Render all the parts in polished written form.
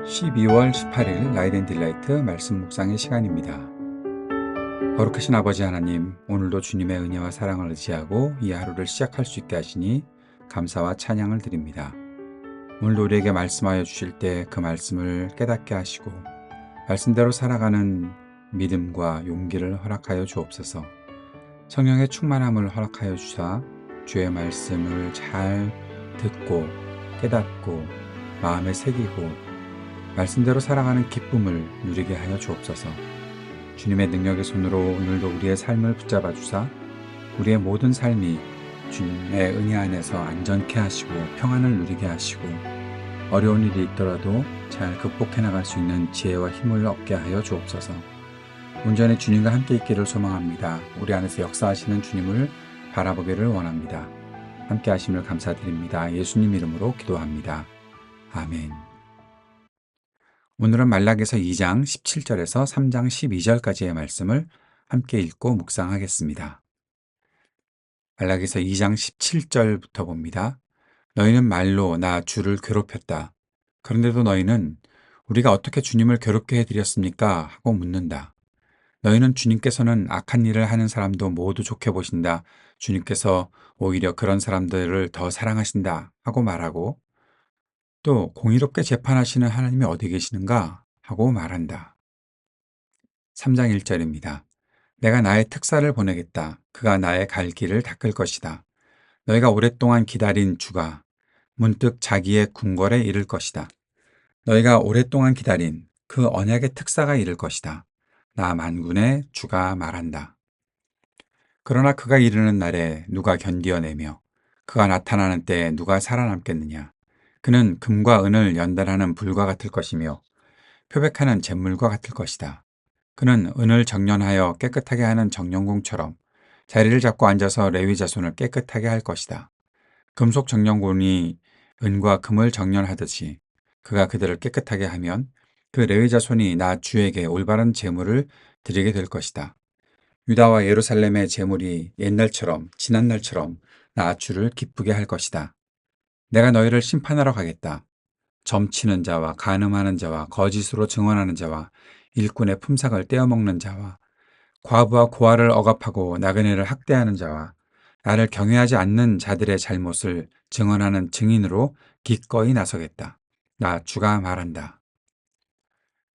12월 18일 라이덴 딜라이트 말씀 묵상의 시간입니다. 거룩하신 아버지 하나님, 오늘도 주님의 은혜와 사랑을 의지하고 이 하루를 시작할 수 있게 하시니 감사와 찬양을 드립니다. 오늘도 우리에게 말씀하여 주실 때 그 말씀을 깨닫게 하시고 말씀대로 살아가는 믿음과 용기를 허락하여 주옵소서. 성령의 충만함을 허락하여 주사 주의 말씀을 잘 듣고 깨닫고 마음에 새기고 말씀대로 살아가는 기쁨을 누리게 하여 주옵소서. 주님의 능력의 손으로 오늘도 우리의 삶을 붙잡아 주사 우리의 모든 삶이 주님의 은혜 안에서 안전케 하시고 평안을 누리게 하시고 어려운 일이 있더라도 잘 극복해 나갈 수 있는 지혜와 힘을 얻게 하여 주옵소서. 온전히 주님과 함께 있기를 소망합니다. 우리 안에서 역사하시는 주님을 바라보기를 원합니다. 함께 하심을 감사드립니다. 예수님 이름으로 기도합니다. 아멘. 오늘은 말라기서 2장 17절에서 3장 12절까지의 말씀을 함께 읽고 묵상하겠습니다. 말라기서 2장 17절부터 봅니다. 너희는 말로 나 주를 괴롭혔다. 그런데도 너희는 우리가 어떻게 주님을 괴롭게 해드렸습니까? 하고 묻는다. 너희는 주님께서는 악한 일을 하는 사람도 모두 좋게 보신다. 주님께서 오히려 그런 사람들을 더 사랑하신다. 하고 말하고 또 공의롭게 재판하시는 하나님이 어디 계시는가? 하고 말한다. 3장 1절입니다. 내가 나의 특사를 보내겠다. 그가 나의 갈 길을 닦을 것이다. 너희가 오랫동안 기다린 주가 문득 자기의 궁궐에 이를 것이다. 너희가 오랫동안 기다린 그 언약의 특사가 이를 것이다. 나 만군의 주가 말한다. 그러나 그가 이르는 날에 누가 견디어내며 그가 나타나는 때에 누가 살아남겠느냐. 그는 금과 은을 연단하는 불과 같을 것이며 표백하는 잿물과 같을 것이다. 그는 은을 정련하여 깨끗하게 하는 정련공처럼 자리를 잡고 앉아서 레위 자손을 깨끗하게 할 것이다. 금속 정련공이 은과 금을 정련하듯이 그가 그들을 깨끗하게 하면 그 레위 자손이 나 주에게 올바른 제물을 드리게 될 것이다. 유다와 예루살렘의 제물이 옛날처럼 지난날처럼 나 주를 기쁘게 할 것이다. 내가 너희를 심판하러 가겠다. 점치는 자와 간음하는 자와 거짓으로 증언하는 자와 일꾼의 품삯을 떼어먹는 자와 과부와 고아를 억압하고 나그네를 학대하는 자와 나를 경외하지 않는 자들의 잘못을 증언하는 증인으로 기꺼이 나서겠다. 나 주가 말한다.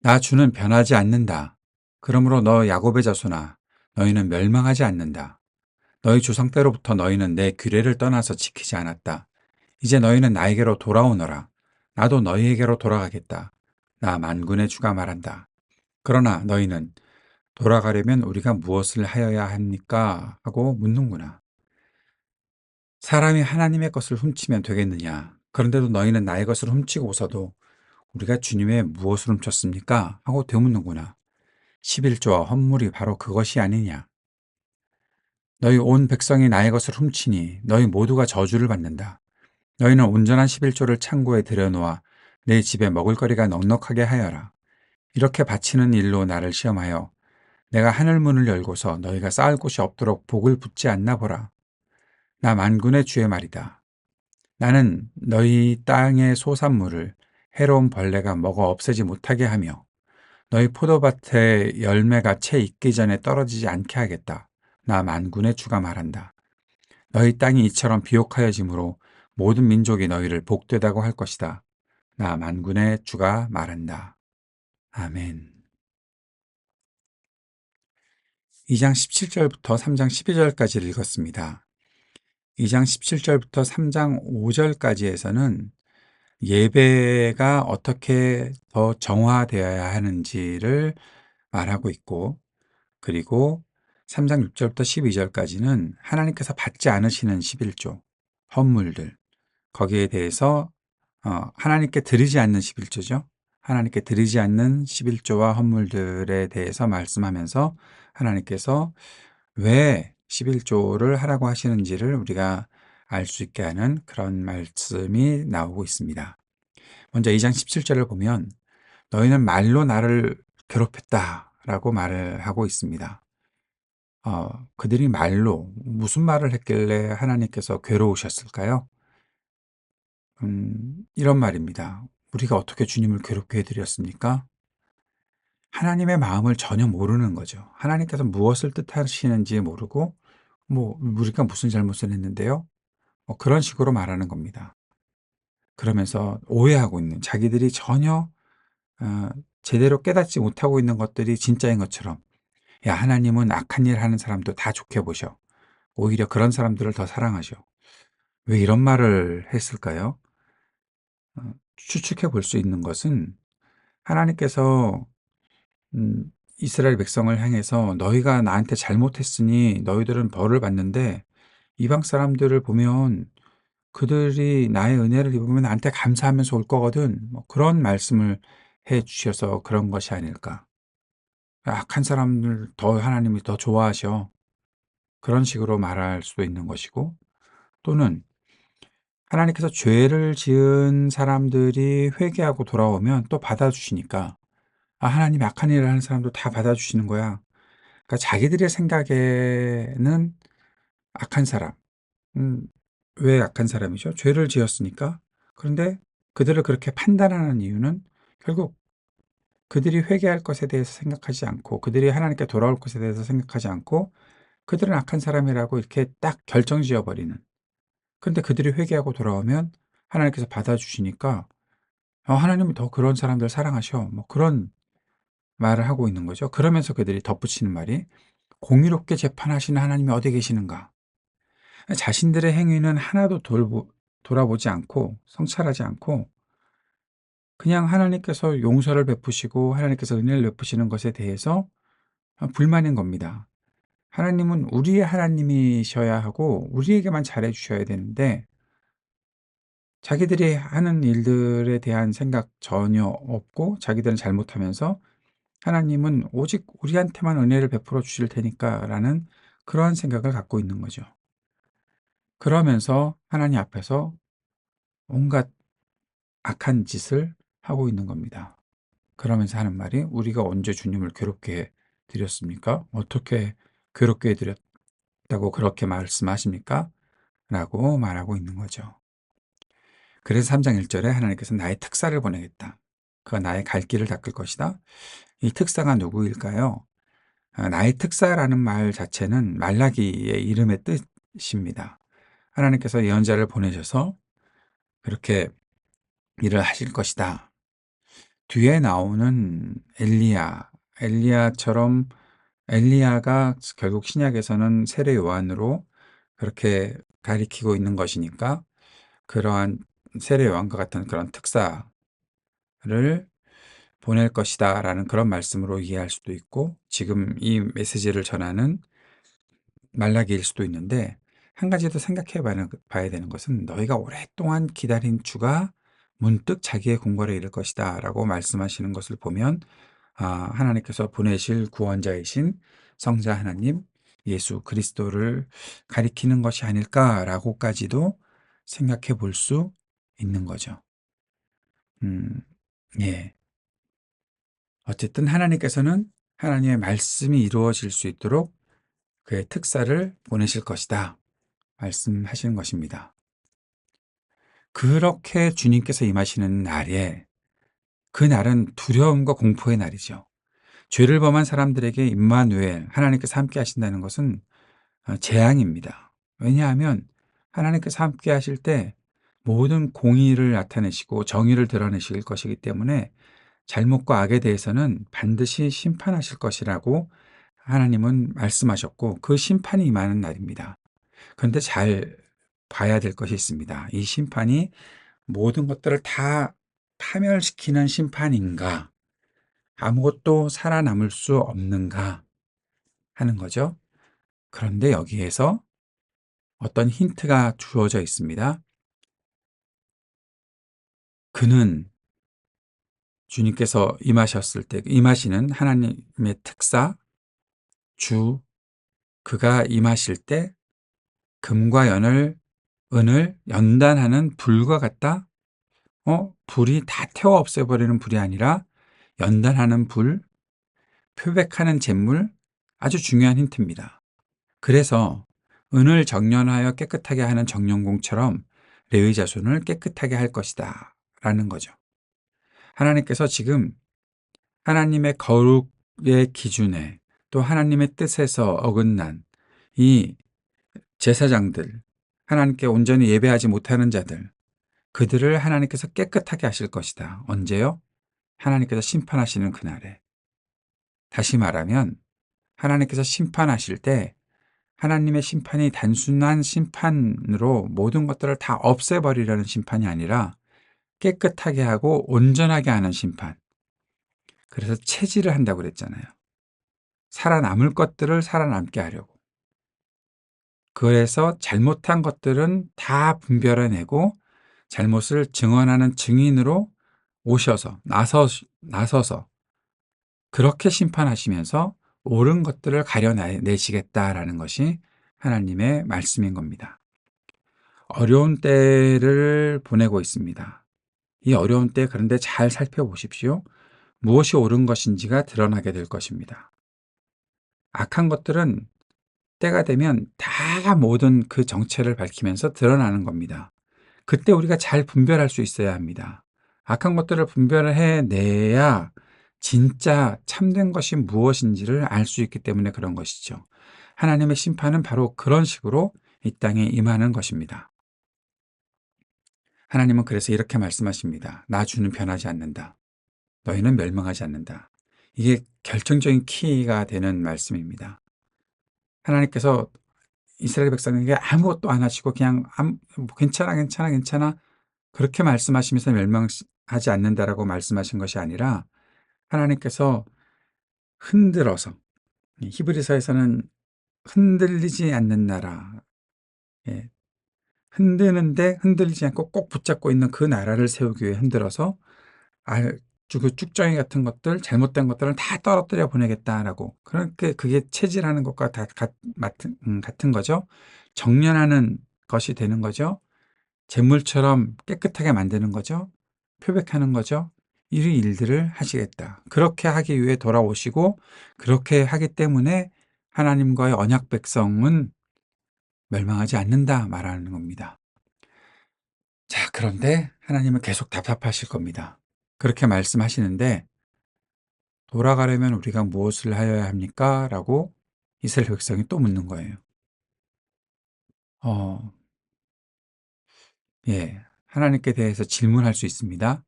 나 주는 변하지 않는다. 그러므로 너 야곱의 자손아, 너희는 멸망하지 않는다. 너희 조상 때로부터 너희는 내 규례를 떠나서 지키지 않았다. 이제 너희는 나에게로 돌아오너라. 나도 너희에게로 돌아가겠다. 나 만군의 주가 말한다. 그러나 너희는 돌아가려면 우리가 무엇을 하여야 합니까? 하고 묻는구나. 사람이 하나님의 것을 훔치면 되겠느냐? 그런데도 너희는 나의 것을 훔치고서도 우리가 주님의 무엇을 훔쳤습니까? 하고 되묻는구나. 11조와 헌물이 바로 그것이 아니냐? 너희 온 백성이 나의 것을 훔치니 너희 모두가 저주를 받는다. 너희는 온전한 11조를 창고에 들여놓아 내 집에 먹을거리가 넉넉하게 하여라. 이렇게 바치는 일로 나를 시험하여 내가 하늘문을 열고서 너희가 쌓을 곳이 없도록 복을 붓지 않나 보라. 나 만군의 주의 말이다. 나는 너희 땅의 소산물을 해로운 벌레가 먹어 없애지 못하게 하며 너희 포도밭의 열매가 채 익기 전에 떨어지지 않게 하겠다. 나 만군의 주가 말한다. 너희 땅이 이처럼 비옥하여짐으로 모든 민족이 너희를 복되다고 할 것이다. 나 만군의 주가 말한다. 아멘. 2장 17절부터 3장 12절까지를 읽었습니다. 2장 17절부터 3장 5절까지에서는 예배가 어떻게 더 정화되어야 하는지를 말하고 있고, 그리고 3장 6절부터 12절까지는 하나님께서 받지 않으시는 11조, 헌물들, 거기에 대해서 하나님께 드리지 않는 11조죠. 하나님께 드리지 않는 11조와 헌물들에 대해서 말씀하면서 하나님께서 왜 11조를 하라고 하시는지를 우리가 알 수 있게 하는 그런 말씀이 나오고 있습니다. 먼저 2장 17절을 보면 너희는 말로 나를 괴롭혔다라고 말을 하고 있습니다. 그들이 말로 무슨 말을 했길래 하나님께서 괴로우셨을까요? 이런 말입니다. 우리가 어떻게 주님을 괴롭게 해 드렸습니까? 하나님의 마음을 전혀 모르는 거죠. 하나님께서 무엇을 뜻하시는지 모르고 뭐 "우리가 무슨 잘못을 했는데요?" 그런 식으로 말하는 겁니다. 그러면서 오해하고 있는, 자기들이 전혀 어 제대로 깨닫지 못하고 있는 것들이 진짜인 것처럼 "야, 하나님은 악한 일 하는 사람도 다 좋게 보셔. 오히려 그런 사람들을 더 사랑하셔." 왜 이런 말을 했을까요? 추측해 볼 수 있는 것은, 하나님께서 이스라엘 백성을 향해서 "너희가 나한테 잘못했으니 너희들은 벌을 받는데 이방 사람들을 보면 그들이 나의 은혜를 입으면 나한테 감사하면서 올 거거든." 그런 말씀을 해 주셔서 그런 것이 아닐까. "악한 사람을 더 하나님이 더 좋아하셔." 그런 식으로 말할 수도 있는 것이고, 또는 하나님께서 죄를 지은 사람들이 회개하고 돌아오면 또 받아주시니까 '아, 하나님이 악한 일을 하는 사람도 다 받아주시는 거야.' 그러니까 자기들의 생각에는 악한 사람, 음 왜 악한 사람이죠? 죄를 지었으니까. 그런데 그들을 그렇게 판단하는 이유는 결국 그들이 회개할 것에 대해서 생각하지 않고, 그들이 하나님께 돌아올 것에 대해서 생각하지 않고, 그들은 악한 사람이라고 이렇게 딱 결정지어 버리는. 근데 그들이 회개하고 돌아오면 하나님께서 받아주시니까 하나님이 더 그런 사람들 사랑하셔." 그런 말을 하고 있는 거죠. 그러면서 그들이 덧붙이는 말이 "공의롭게 재판하시는 하나님이 어디 계시는가?" 자신들의 행위는 하나도 돌아보지 않고 성찰하지 않고 그냥 하나님께서 용서를 베푸시고 하나님께서 은혜를 베푸시는 것에 대해서 불만인 겁니다. 하나님은 우리의 하나님이셔야 하고 우리에게만 잘해 주셔야 되는데, 자기들이 하는 일들에 대한 생각 전혀 없고 자기들은 잘못하면서 "하나님은 오직 우리한테만 은혜를 베풀어 주실 테니까."라는 그러한 생각을 갖고 있는 거죠. 그러면서 하나님 앞에서 온갖 악한 짓을 하고 있는 겁니다. 그러면서 하는 말이 "우리가 언제 주님을 괴롭게 해 드렸습니까? 어떻게 괴롭게 해 드렸다고 그렇게 말씀하십니까?" 라고 말하고 있는 거죠. 그래서 3장 1 절에 하나님께서 "나의 특사를 보내겠다. 그가 나의 갈 길을 닦을 것이다." 이 특사가 누구일까요? 나의 특사라는 말 자체는 말라기의 이름의 뜻입니다. 하나님께서 예언자를 보내셔서 그렇게 일을 하실 것이다. 뒤에 나오는 엘리야처럼, 엘리야가 결국 신약에서는 세례 요한으로 그렇게 가리키고 있는 것이니까, 그러한 세례 요한과 같은 그런 특사를 보낼 것이다라는 그런 말씀으로 이해할 수도 있고, 지금 이 메시지를 전하는 말라기일 수도 있는데, 한 가지 더 생각해 봐야 되는 것은 "너희가 오랫동안 기다린 주가 문득 자기의 궁궐에 이를 것이다."라고 말씀하시는 것을 보면 하나님께서 보내실 구원자이신 성자 하나님 예수 그리스도를 가리키는 것이 아닐까라고까지도 생각해 볼 수 있는 거죠. 음 예. 어쨌든 하나님께서는 하나님의 말씀이 이루어질 수 있도록 그의 특사를 보내실 것이다 말씀하시는 것입니다. 그렇게 주님께서 임하시는 날에, 그 날은 두려움과 공포의 날이죠. 죄를 범한 사람들에게 임마누엘, 하나님께서 함께 하신다는 것은 재앙입니다. 왜냐하면 하나님께서 함께 하실 때 모든 공의를 나타내시고 정의를 드러내실 것이기 때문에 잘못과 악에 대해서는 반드시 심판하실 것이라고 하나님은 말씀하셨고, 그 심판이 임하는 날입니다. 그런데 잘 봐야 될 것이 있습니다. 이 심판이 모든 것들을 다 파멸시키는 심판인가? 아무것도 살아남을 수 없는가? 하는 거죠. 그런데 여기에서 어떤 힌트가 주어져 있습니다. 그는, 주님께서 임하셨을 때 임하시는 하나님의 특사, 주, 그가 임하실 때 금과 은을 연단하는 불과 같다? 불이 다 태워 없애버리는 불이 아니라 연단하는 불, 표백하는 잿물, 아주 중요한 힌트입니다. 그래서 은을 정련하여 깨끗하게 하는 정령공처럼 레위 자손을 깨끗하게 할 것이다 라는 거죠. 하나님께서 지금 하나님의 거룩의 기준에 또 하나님의 뜻에서 어긋난 이 제사장들, 하나님께 온전히 예배하지 못하는 자들, 그들을 하나님께서 깨끗하게 하실 것이다. 언제요? 하나님께서 심판하시는 그날에. 다시 말하면 하나님께서 심판하실 때 하나님의 심판이 단순한 심판으로 모든 것들을 다 없애버리려는 심판이 아니라 깨끗하게 하고 온전하게 하는 심판. 그래서 체질을 한다고 그랬잖아요. 살아남을 것들을 살아남게 하려고. 그래서 잘못한 것들은 다 분별해내고 잘못을 증언하는 증인으로 오셔서 나서서 그렇게 심판하시면서 옳은 것들을 가려내시겠다라는 것이 하나님의 말씀인 겁니다. 어려운 때를 보내고 있습니다. 이 어려운 때 그런데 잘 살펴보십시오. 무엇이 옳은 것인지가 드러나게 될 것입니다. 악한 것들은 때가 되면 다 모든 그 정체를 밝히면서 드러나는 겁니다. 그때 우리가 잘 분별할 수 있어야 합니다. 악한 것들을 분별해내야 진짜 참된 것이 무엇인지를 알 수 있기 때문에 그런 것이죠. 하나님의 심판은 바로 그런 식으로 이 땅에 임하는 것입니다. 하나님은 그래서 이렇게 말씀하십니다. 나 주는 변하지 않는다. 너희는 멸망하지 않는다. 이게 결정적인 키가 되는 말씀입니다. 하나님께서 이스라엘 백성에게 아무것도 안 하시고 그냥 뭐 괜찮아, 괜찮아, 괜찮아 그렇게 말씀하시면서 멸망하지 않는다라고 말씀하신 것이 아니라 하나님께서 흔들어서 히브리서에서는 흔들리지 않는 나라, 예, 흔드는데 흔들리지 않고 꼭 붙잡고 있는 그 나라를 세우기 위해 흔들어서 아주 그 쭉정이 같은 것들, 잘못된 것들을 다 떨어뜨려 보내겠다라고. 그렇게 그게 체질하는 것과 다 같은 거죠. 정련하는 것이 되는 거죠. 재물처럼 깨끗하게 만드는 거죠. 표백하는 거죠. 이 일들을 하시겠다. 그렇게 하기 위해 돌아오시고 그렇게 하기 때문에 하나님과의 언약 백성은 멸망하지 않는다 말하는 겁니다. 자, 그런데 하나님은 계속 답답하실 겁니다. 그렇게 말씀하시는데 돌아가려면 우리가 무엇을 하여야 합니까? 라고 이스라엘 백성이 또 묻는 거예요. 어, 예. 하나님께 대해서 질문할 수 있습니다.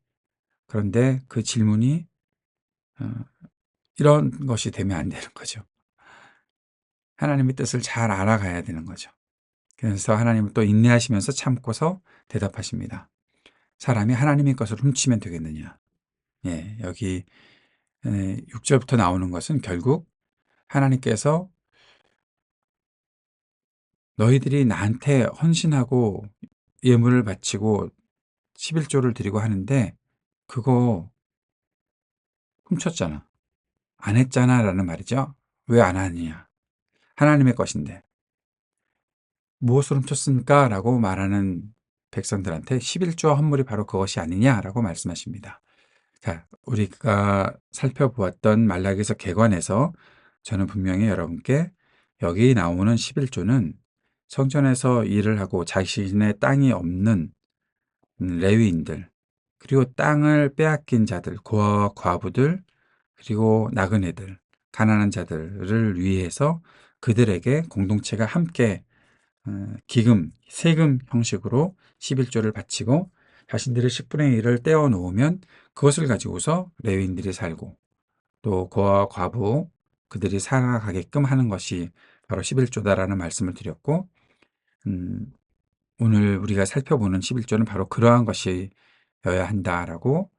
그런데 그 질문이 어, 이런 것이 되면 안 되는 거죠. 하나님의 뜻을 잘 알아가야 되는 거죠. 그래서 하나님은 또 인내하시면서 참고서 대답하십니다. 사람이 하나님의 것을 훔치면 되겠느냐. 예, 여기 6절부터 나오는 것은 결국 하나님께서 너희들이 나한테 헌신하고 예물을 바치고 11조를 드리고 하는데 그거 훔쳤잖아. 안 했잖아 라는 말이죠. 왜 안 하느냐. 하나님의 것인데. 무엇을 훔쳤습니까? 라고 말하는 백성들한테 11조 헌물이 바로 그것이 아니냐라고 말씀하십니다. 자, 우리가 살펴보았던 말라기서 개관에서 저는 분명히 여러분께 여기 나오는 11조는 성전에서 일을 하고 자신의 땅이 없는 레위인들, 그리고 땅을 빼앗긴 자들, 고아와 과부들, 그리고 나그네들, 가난한 자들을 위해서 그들에게 공동체가 함께 기금, 세금 형식으로 11조를 바치고 자신들의 10분의 1을 떼어 놓으면 그것을 가지고서 레위인들이 살고 또 고아와 과부 그들이 살아가게끔 하는 것이 바로 11조다라는 말씀을 드렸고 음, 오늘 우리가 살펴보는 11조는 바로 그러한 것이어야 한다라고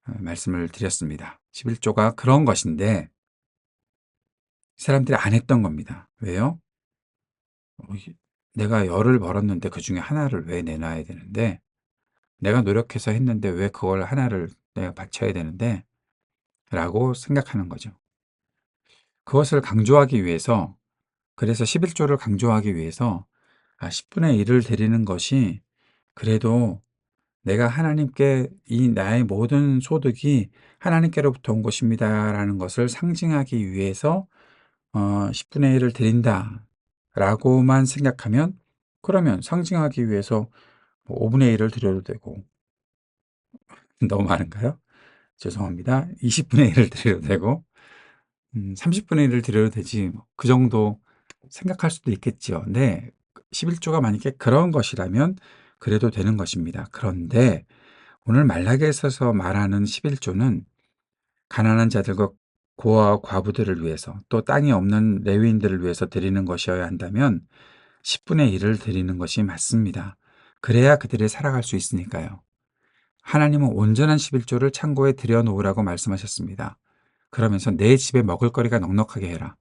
말씀을 드렸습니다. 11조가 그런 것인데 사람들이 안 했던 겁니다. 왜요? 내가 열을 벌었는데 그 중에 하나를 왜 내놔야 되는데 내가 노력해서 했는데 왜 그걸 하나를 내가 바쳐야 되는데 라고 생각하는 거죠. 그것을 강조하기 위해서 그래서 11조를 강조하기 위해서 10분의 1을 드리는 것이 그래도 내가 하나님께 이 나의 모든 소득이 하나님께로부터 온 것입니다라는 것을 상징하기 위해서 10분의 1을 드린다라고만 생각하면 그러면 상징하기 위해서 5분의 1을 드려도 되고 너무 많은가요? 죄송합니다. 20분의 1을 드려도 되고 30분의 1을 드려도 되지 뭐 그 정도 생각할 수도 있겠지요. 네. 11조가 만약에 그런 것이라면 그래도 되는 것입니다. 그런데 오늘 말라기에서 말하는 11조는 가난한 자들과 고아와 과부들을 위해서 또 땅이 없는 레위인들을 위해서 드리는 것이어야 한다면 10분의 1을 드리는 것이 맞습니다. 그래야 그들이 살아갈 수 있으니까요. 하나님은 온전한 11조를 창고에 들여놓으라고 말씀하셨습니다. 그러면서 내 집에 먹을거리가 넉넉하게 해라.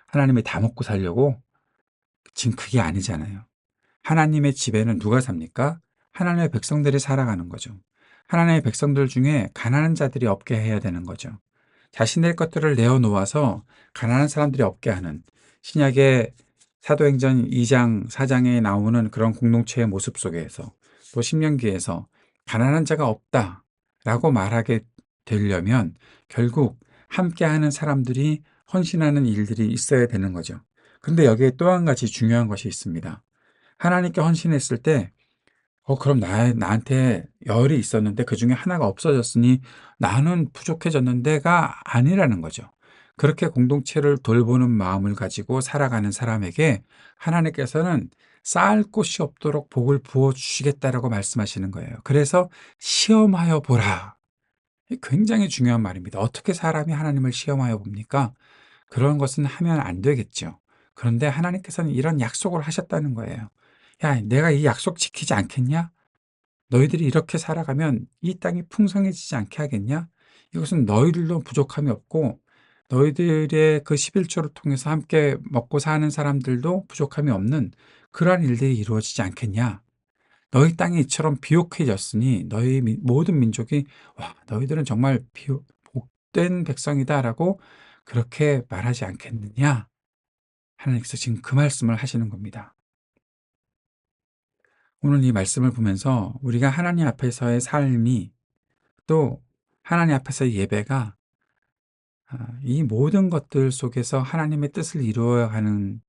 하나님이 다 먹고 살려고? 지금 그게 아니잖아요. 하나님의 집에는 누가 삽니까? 하나님의 백성들이 살아가는 거죠. 하나님의 백성들 중에 가난한 자들이 없게 해야 되는 거죠. 자신의 것들을 내어놓아서 가난한 사람들이 없게 하는 신약의 사도행전 2장, 4장에 나오는 그런 공동체의 모습 속에서 또 신명기에서 가난한 자가 없다라고 말하게 되려면 결국 함께하는 사람들이 헌신하는 일들이 있어야 되는 거죠. 그런데 여기에 또 한 가지 중요한 것이 있습니다. 하나님께 헌신했을 때 그럼 나한테 열이 있었는데 그중에 하나가 없어졌으니 나는 부족해졌는데가 아니라는 거죠. 그렇게 공동체를 돌보는 마음을 가지고 살아가는 사람에게 하나님께서는 쌓을 곳이 없도록 복을 부어 주시겠다라고 말씀하시는 거예요. 그래서 시험하여 보라. 굉장히 중요한 말입니다. 어떻게 사람이 하나님을 시험하여 봅니까? 그런 것은 하면 안 되겠죠. 그런데 하나님께서는 이런 약속을 하셨다는 거예요. 야, 내가 이 약속 지키지 않겠냐? 너희들이 이렇게 살아가면 이 땅이 풍성해지지 않게 하겠냐? 이것은 너희들도 부족함이 없고 너희들의 그 11조를 통해서 함께 먹고 사는 사람들도 부족함이 없는 그러한 일들이 이루어지지 않겠냐? 너희 땅이 이처럼 비옥해졌으니 너희 모든 민족이 와, 너희들은 정말 복된 백성이다라고 그렇게 말하지 않겠느냐? 하나님께서 지금 그 말씀을 하시는 겁니다. 오늘 이 말씀을 보면서 우리가 하나님 앞에서의 삶이 또 하나님 앞에서의 예배가 이 모든 것들 속에서 하나님의 뜻을 이루어야 하는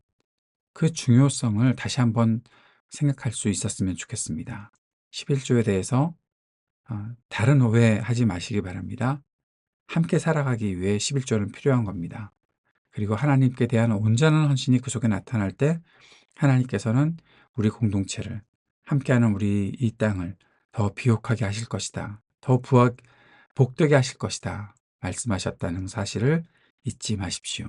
그 중요성을 다시 한번 생각할 수 있었으면 좋겠습니다. 11조에 대해서 다른 오해하지 마시기 바랍니다. 함께 살아가기 위해 11조는 필요한 겁니다. 그리고 하나님께 대한 온전한 헌신이 그 속에 나타날 때 하나님께서는 우리 공동체를 함께하는 우리 이 땅을 더 비옥하게 하실 것이다. 더 복되게 하실 것이다. 말씀하셨다는 사실을 잊지 마십시오.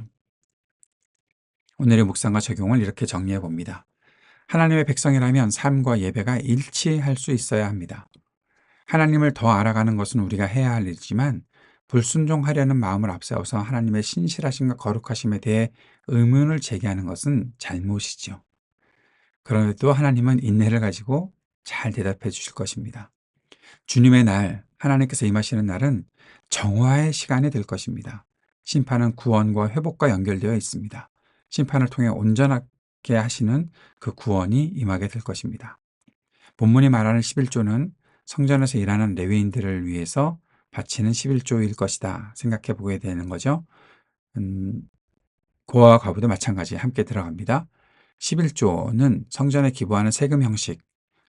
오늘의 묵상과 적용을 이렇게 정리해 봅니다. 하나님의 백성이라면 삶과 예배가 일치할 수 있어야 합니다. 하나님을 더 알아가는 것은 우리가 해야 할 일이지만 불순종하려는 마음을 앞세워서 하나님의 신실하심과 거룩하심에 대해 의문을 제기하는 것은 잘못이죠. 그런데도 하나님은 인내를 가지고 잘 대답해 주실 것입니다. 주님의 날, 하나님께서 임하시는 날은 정화의 시간이 될 것입니다. 심판은 구원과 회복과 연결되어 있습니다. 심판을 통해 온전하게 하시는 그 구원이 임하게 될 것입니다. 본문이 말하는 11조는 성전에서 일하는 레위인들을 위해서 바치는 11조일 것이다 생각해 보게 되는 거죠. 고아와 과부도 마찬가지 함께 들어갑니다. 11조는 성전에 기부하는 세금 형식,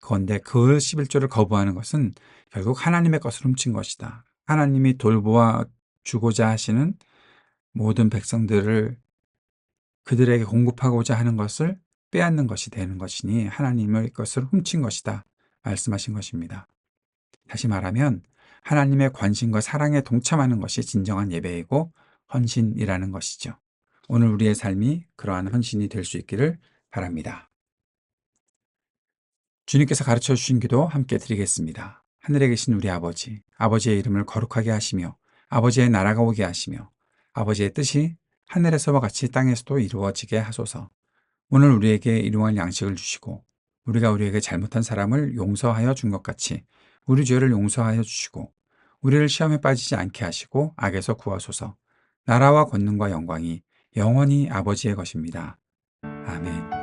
그런데 그 11조를 거부하는 것은 결국 하나님의 것을 훔친 것이다. 하나님이 돌보아 주고자 하시는 모든 백성들을 그들에게 공급하고자 하는 것을 빼앗는 것이 되는 것이니 하나님의 것을 훔친 것이다. 말씀하신 것입니다. 다시 말하면 하나님의 관심과 사랑에 동참하는 것이 진정한 예배이고 헌신이라는 것이죠. 오늘 우리의 삶이 그러한 헌신이 될 수 있기를 바랍니다. 주님께서 가르쳐 주신 기도 함께 드리겠습니다. 하늘에 계신 우리 아버지, 아버지의 이름을 거룩하게 하시며 아버지의 나라가 오게 하시며 아버지의 뜻이 하늘에서와 같이 땅에서도 이루어지게 하소서. 오늘 우리에게 일용할 양식을 주시고 우리가 우리에게 잘못한 사람을 용서하여 준 것 같이 우리 죄를 용서하여 주시고 우리를 시험에 빠지지 않게 하시고 악에서 구하소서. 나라와 권능과 영광이 영원히 아버지의 것입니다. 아멘.